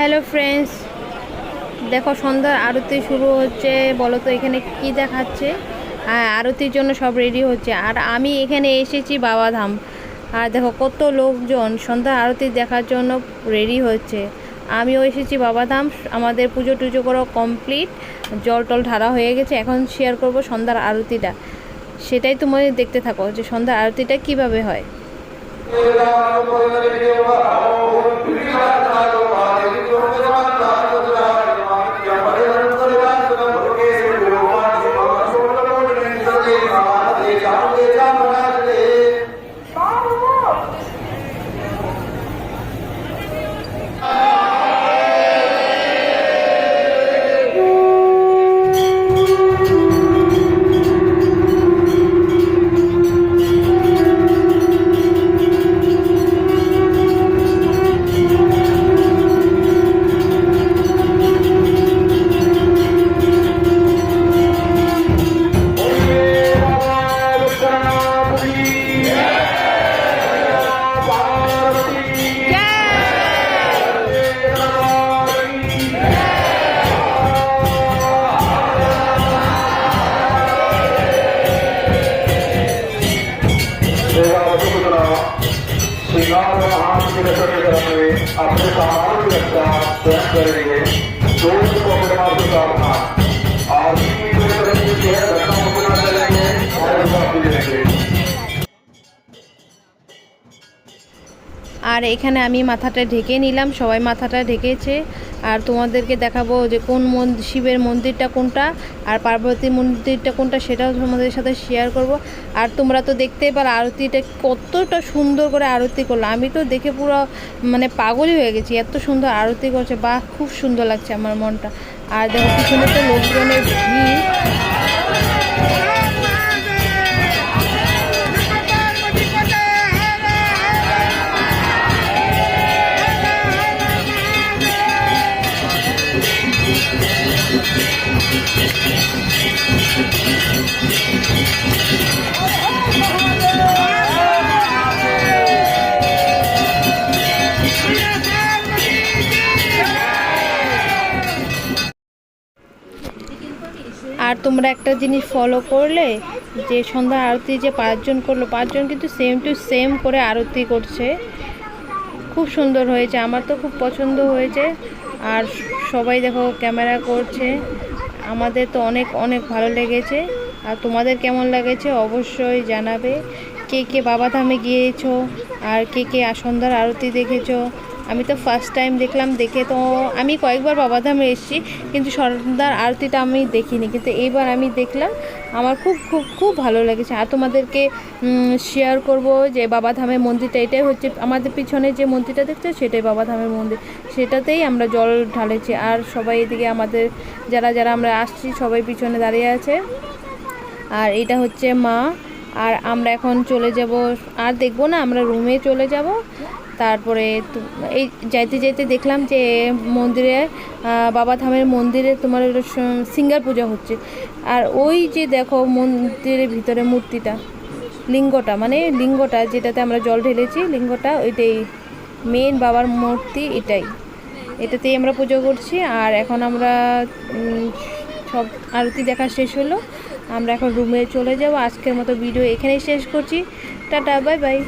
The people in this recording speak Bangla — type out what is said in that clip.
হ্যালো ফ্রেন্ডস, দেখো সন্ধ্যার আরতি শুরু হচ্ছে। বলো তো এখানে কি দেখাচ্ছে? হ্যাঁ, আরতির জন্য সব রেডি হচ্ছে। আর আমি এখানে এসেছি বাবাধাম। আর দেখো কত লোকজন সন্ধ্যার আরতি দেখার জন্য রেডি হচ্ছে। আমিও এসেছি বাবাধাম। আমাদের পুজো টুজো করা কমপ্লিট, জল টল ঢালা হয়ে গেছে। এখন শেয়ার করব সন্ধ্যার আরতিটা। সেটাই তোমাদের দেখতে থাকো যে সন্ধ্যার আরতিটা কিভাবে হয়। अपने सामान की रक्षा स्वयं करेंगे। दोस्त को अपने मार्ग का सावधान और घटना मुकना करेंगे और देंगे। আর এখানে আমি মাথাটা ঢেকে নিলাম, সবাই মাথাটা ঢেকেছে। আর তোমাদেরকে দেখাবো যে কোন শিবের মন্দিরটা কোনটা আর পার্বতীর মন্দিরটা কোনটা, সেটাও তোমাদের সাথে শেয়ার করব। আর তোমরা তো দেখতেই পারো আরতিটা কতটা সুন্দর করে আরতি করলো। আমি তো দেখে পুরো পাগলই হয়ে গেছি, এত সুন্দর আরতি করছে। বাহ, খুব সুন্দর লাগছে আমার মনটা। আর দেখো পিছনে তো লোকজনের ভিড়। আর তোমরা একটা জিনিস ফলো করলে যে সন্ধ্যা আরতি যে 5 জন করলো, 5 জন কিন্তু সেম টু সেম করে আরতি করছে। খুব সুন্দর হয়েছে, আমার তো খুব পছন্দ হয়েছে। আর সবাই দেখো ক্যামেরা করছে। আমাদের তো অনেক অনেক ভালো লেগেছে। আর তোমাদের কেমন লেগেছে অবশ্যই জানাবে। কে কে বাবাধামে গিয়েছো আর কে কে সন্ধ্যার আরতি দেখেছো। আমি তো ফার্স্ট টাইম দেখলাম। দেখে তো আমি কয়েকবার বাবাধামে এসেছি, কিন্তু সন্ধ্যার আরতিটা আমি দেখিনি, কিন্তু এইবার আমি দেখলাম। আমার খুব খুব খুব ভালো লেগেছে। আর তোমাদেরকে শেয়ার করব যে বাবাধামের মন্দিরটা এটাই হচ্ছে। আমাদের পিছনে যে মন্দিরটা দেখছো সেটাই বাবাধামের মন্দির, সেটাতেই আমরা জল ঢালেছি। আর সবাই এদিকে আমাদের যারা যারা আমরা আসছি সবাই পিছনে দাঁড়িয়ে আছে। আর এটা হচ্ছে মা। আর আমরা এখন চলে যাব, আর দেখবো না, আমরা রুমে চলে যাব। তারপরে এই যাইতে যাইতে দেখলাম যে মন্দিরে বাবাধামের মন্দিরে তোমার সিঙ্গার পূজা হচ্ছে। আর ওই যে দেখো মন্দিরের ভিতরে মূর্তিটা, লিঙ্গটা যেটাতে আমরা জল ঢেলেছি, লিঙ্গটা ওইটাই মেন বাবার মূর্তি। এটাতেই আমরা পুজো করছি। আর এখন আমরা সব আরতি দেখা শেষ হলো, আমরা এখন রুমে চলে যাব। আজকের মতো ভিডিও এখানেই শেষ করছি। Tata, bye bye.